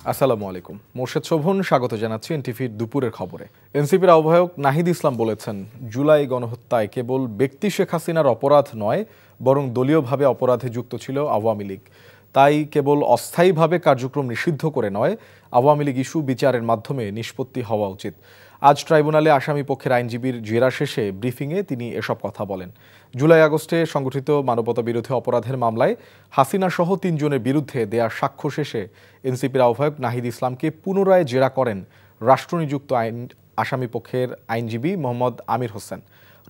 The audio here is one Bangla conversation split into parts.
আসসালামু আলাইকুম। মোর্শেদ শোভন স্বাগত জানাচ্ছি এনটিভির দুপুরের খবরে। এনসিপির আহ্বায়ক নাহিদ ইসলাম বলেছেন, জুলাই গণহত্যায় কেবল ব্যক্তি শেখ হাসিনার অপরাধ নয়, বরং দলীয়ভাবে অপরাধে যুক্ত ছিল আওয়ামী লীগ। তাই কেবল অস্থায়ীভাবে কার্যক্রম নিষিদ্ধ করে নয়, আওয়ামী লীগ ইস্যু বিচারের মাধ্যমে নিষ্পত্তি হওয়া উচিত। আজ ট্রাইব্যুনালে আসামি পক্ষের আইনজীবীর জেরা শেষে ব্রিফিংয়ে তিনি এসব কথা বলেন। জুলাই আগস্টে সংগঠিত মানবতা বিরোধী অপরাধের মামলায় হাসিনা সহ ৩ জনের বিরুদ্ধে দেয়া সাক্ষ্য শেষে এনসিপির আহ্বায়ক নাহিদ ইসলামকে পুনরায় জেরা করেন রাষ্ট্রনিযুক্ত আসামি পক্ষের আইনজীবী মোহাম্মদ আমির হোসেন।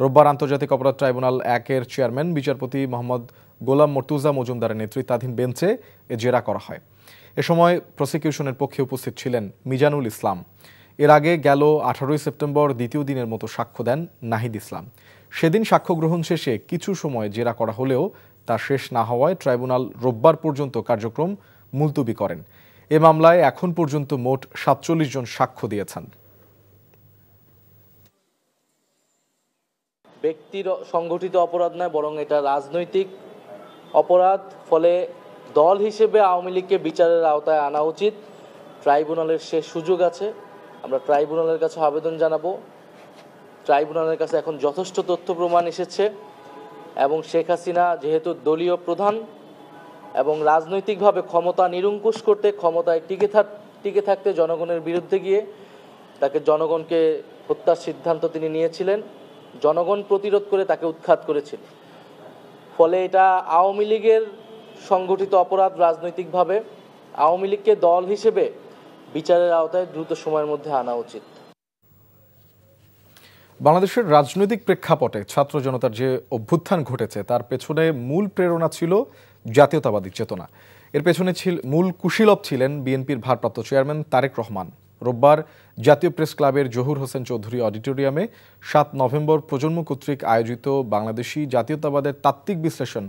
রোববার আন্তর্জাতিক অপরাধ ট্রাইব্যুনাল ১-এর চেয়ারম্যান বিচারপতি মোহাম্মদ গোলাম মর্তুজা মজুমদারের নেতৃত্বাধীন বেঞ্চে এ জেরা করা হয়। এ সময় প্রসিকিউশনের পক্ষে উপস্থিত ছিলেন মিজানুল ইসলাম। এর আগে গেল ১৮ সেপ্টেম্বর দ্বিতীয় দিনের মতো সাক্ষ্য দেন নাহিদ ইসলাম। সেদিন সাক্ষ্য গ্রহণ শেষে কিছু সময় জেরা করা হলেও তা শেষ না হওয়ায় ট্রাইব্যুনাল রোববার পর্যন্ত কার্যক্রম মুলতবি করেন। এ মামলায় এখন পর্যন্ত মোট ৪৭ জন সাক্ষ্য দিয়েছেন। ব্যক্তির সংগঠিত অপরাধ নয়, বরং এটা রাজনৈতিক অপরাধ। ফলে দল হিসেবে আওয়ামী লীগকে বিচারের আওতায় আনা উচিত। ট্রাইব্যুনালের শেষ সুযোগ আছে, আমরা ট্রাইব্যুনালের কাছে আবেদন জানাবো। ট্রাইব্যুনালের কাছে এখন যথেষ্ট তথ্য প্রমাণ এসেছে এবং শেখ হাসিনা যেহেতু দলীয় প্রধান এবং রাজনৈতিকভাবে ক্ষমতা নিরঙ্কুশ করতে, ক্ষমতায় টিকে থাকতে জনগণের বিরুদ্ধে গিয়ে তাকে জনগণকে হত্যার সিদ্ধান্ত তিনি নিয়েছিলেন, জনগণ প্রতিরোধ করে তাকে উৎখাত করেছিল। ফলে এটা আওয়ামী লীগের সংগঠিত অপরাধ রাজনৈতিকভাবে। আওয়ামী লীগকে দল হিসেবে বিচারের আওতায় দ্রুত সময়ের মধ্যে আনা উচিত। বাংলাদেশের রাজনৈতিক প্রেক্ষাপটে ছাত্র জনতার যে অভ্যুত্থান ঘটেছে তার পেছনে মূল প্রেরণা ছিল জাতীয়তাবাদী চেতনা। এর পেছনে মূল কুশীলব ছিলেন বিএনপির ভারপ্রাপ্ত চেয়ারম্যান তারেক রহমান। রোববার জাতীয় প্রেস ক্লাবের জহুর হোসেন চৌধুরী অডিটোরিয়ামে ৭ নভেম্বর প্রজন্ম কর্তৃক আয়োজিত বাংলাদেশি জাতীয়তাবাদের তাত্ত্বিক বিশ্লেষণ,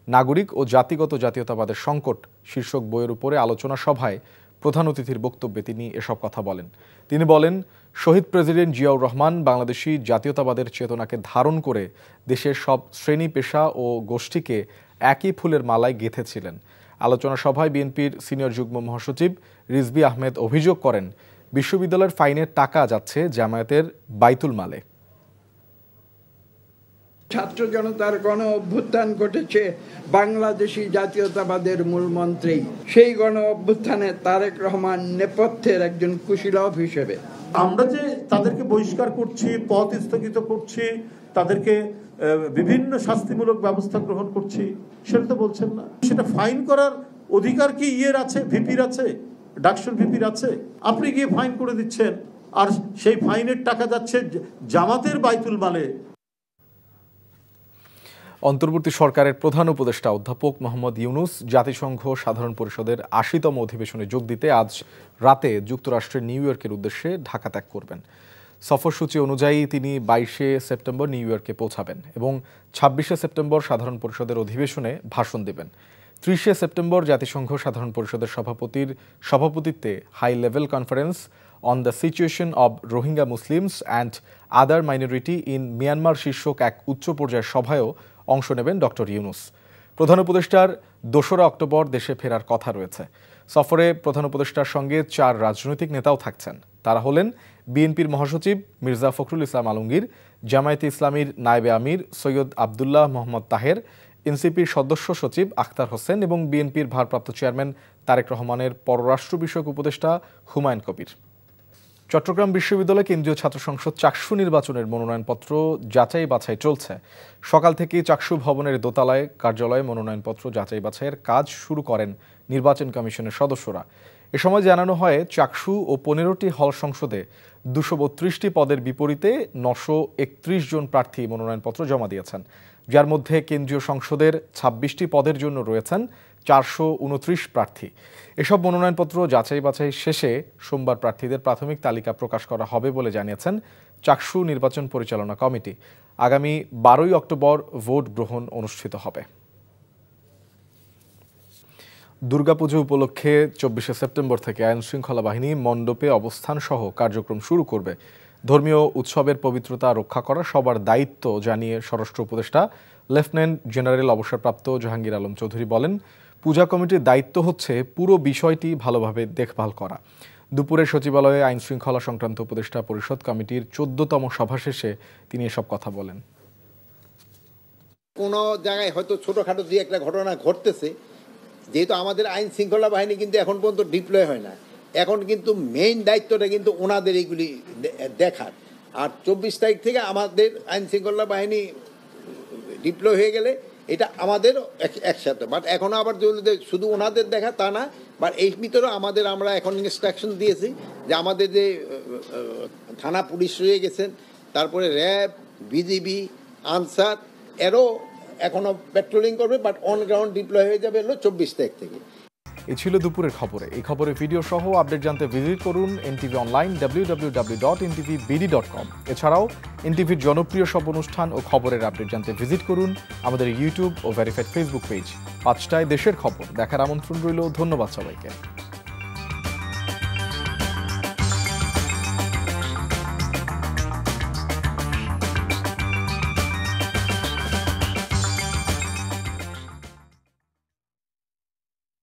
নাগরিক ও জাতিগত জাতীয়তাবাদের সংকট শীর্ষক বইয়ের উপরে আলোচনা সভায় প্রধান অতিথির বক্তব্যে তিনি এসব কথা বলেন। তিনি বলেন, শহীদ প্রেসিডেন্ট জিয়াউর রহমান বাংলাদেশি জাতীয়তাবাদের চেতনাকে ধারণ করে দেশের সব শ্রেণী পেশা ও গোষ্ঠীকে একই ফুলের মালায় গেঁথেছিলেন। আলোচনা সভায় বিএনপির সিনিয়র যুগ্ম মহাসচিব রিজভী আহমেদ অভিযোগ করেন, বিশ্ববিদ্যালয়ের ফাইনের টাকা যাচ্ছে জামায়াতের বাইতুল মালে। ছাত্র জনতার গণ অভ্যুত্থান ঘটেছে বাংলাদেশি জাতীয়তাবাদের মূলমন্ত্রেই। সেই গণ অভ্যুত্থানে তারেক রহমান নেপথ্যের একজন কুশীলব হিসেবে। আমরা যে তাদেরকে বহিষ্কার করছি, পথ স্থগিত করছি, তাদেরকে বিভিন্ন শাস্তিমূলক ব্যবস্থা গ্রহণ করছি, সেটা তো বলছেন না। সেটা ফাইন করার অধিকার কি আছে, ভিপির আছে, ডাকসুর ভিপির আছে? আপনি গিয়ে ফাইন করে দিচ্ছেন আর সেই ফাইনের টাকা যাচ্ছে জামাতের বাইতুল মালে। অন্তর্বর্তী সরকারের প্রধান উপদেষ্টা অধ্যাপক মোহাম্মদ ইউনুস জাতিসংঘ সাধারণ পরিষদের ৮০তম অধিবেশনে যোগ দিতে আজ রাতে যুক্তরাষ্ট্রের নিউ ইয়র্কের উদ্দেশ্যে ঢাকা ত্যাগ করবেন। সফরসূচি অনুযায়ী তিনি ২২শে সেপ্টেম্বর নিউ ইয়র্কে পৌঁছাবেন এবং ২৬শে সেপ্টেম্বর সাধারণ পরিষদের অধিবেশনে ভাষণ দেবেন। ৩০শে সেপ্টেম্বর জাতিসংঘ সাধারণ পরিষদের সভাপতির সভাপতিত্বে high level conference on the situation of Rohingya Muslims and other minority in Myanmar শীর্ষক এক উচ্চ পর্যায়ের সভায়ও অংশ নেবেন ডক্টর ইউনুস। প্রধান উপদেষ্টার ২রা অক্টোবর দেশে ফেরার কথা রয়েছে। সফরে প্রধান উপদেষ্টার সঙ্গে ৪ রাজনৈতিক নেতাও থাকছেন। তারা হলেন বিএনপির মহাসচিব মির্জা ফখরুল ইসলাম আলমগীর, জামায়াতে ইসলামীর নায়েবে আমির সৈয়দ আবদুল্লাহ মোহাম্মদ তাহের, এনসিপির সদস্য সচিব আখতার হোসেন এবং বিএনপির ভারপ্রাপ্ত চেয়ারম্যান তারেক রহমানের পররাষ্ট্র বিষয়ক উপদেষ্টা হুমায়ুন কবির। চট্টগ্রাম বিশ্ববিদ্যালয় কেন্দ্রীয় ছাত্র সংসদ চাকসু নির্বাচনের মনোনয়নপত্র যাচাই বাছাই চলছে। সকাল থেকে চাকসু ভবনের দোতলায় কার্যালয়ে মনোনয়নপত্র যাচাই বাছাইয়ের কাজ শুরু করেন নির্বাচন কমিশনের সদস্যরা। এ সময় জানানো হয়, চাকসু ও ১৫টি হল সংসদে ২৩২টি পদের বিপরীতে ৯৩১ জন প্রার্থী মনোনয়নপত্র জমা দিয়েছেন, যার মধ্যে কেন্দ্রীয় সংসদের ২৬টি পদের জন্য রয়েছেন ৪২৯ প্রার্থী। এসব মনোনয়নপত্র যাচাই বাছাই শেষে সোমবার প্রার্থীদের প্রাথমিক তালিকা প্রকাশ করা হবে বলে জানিয়েছেন চাকসু নির্বাচন পরিচালনা কমিটি। আগামী ১২ই অক্টোবর ভোট গ্রহণ অনুষ্ঠিত হবে। দুর্গাপুজো উপলক্ষে ২৪শে সেপ্টেম্বর থেকে আইনশৃঙ্খলা বাহিনী মণ্ডপে অবস্থান সহ কার্যক্রম শুরু করবে। ধর্মীয় উৎসবের পবিত্রতা রক্ষা করা সবার দায়িত্ব জানিয়ে স্বরাষ্ট্র উপদেষ্টা লেফটেন্যান্ট জেনারেল অবসরপ্রাপ্ত জাহাঙ্গীর আলম চৌধুরী বলেন, পূজা কমিটির দায়িত্ব হচ্ছে পুরো বিষয়টি ভালোভাবে দেখভাল করা। দুপুরে সচিবালয়ে আইন শৃঙ্খলা সংক্রান্ত উপদেষ্টা পরিষদ কমিটির 14তম সভা শেষে তিনি এসব কথা বলেন। কোনো জায়গায় হয়তো ছোটোখাটো দিয়ে একটা ঘটনা ঘটতেছে, যেহেতু আমাদের আইন শৃঙ্খলা বাহিনী কিন্তু এখন পর্যন্ত ডিপ্লয় হয় না, এখন কিন্তু মেইন দায়িত্বটা কিন্তু ওনাদের এইগুলি দেখার। আর 24 তারিখ থেকে আমাদের আইন শৃঙ্খলা বাহিনী ডিপ্লয় হয়ে গেলে এটা আমাদের একসাথে, বাট এখনও আবার শুধু ওনাদের দেখা তা না, বাট এই ভিতরেও আমরা এখন ইনস্ট্রাকশন দিয়েছি যে আমাদের যে থানা পুলিশ রয়ে গেছেন, তারপরে র্যাব, বিজিবি, আনসার এরও এখনও পেট্রোলিং করবে, বাট অন গ্রাউন্ড ডিপ্লয় হয়ে যাবে 24 তারিখ থেকে। এই ছিল দুপুরের খবরে। এই খবরের ভিডিও সহ আপডেট জানতে ভিজিট করুন এনটিভি অনলাইন www.ntvbd.com। এছাড়াও এনটিভির জনপ্রিয় সব অনুষ্ঠান ও খবরের আপডেট জানতে ভিজিট করুন আমাদের ইউটিউব ও ভেরিফাইড ফেসবুক পেজ। 5টায় দেশের খবর দেখার আমন্ত্রণ রইল। ধন্যবাদ সবাইকে।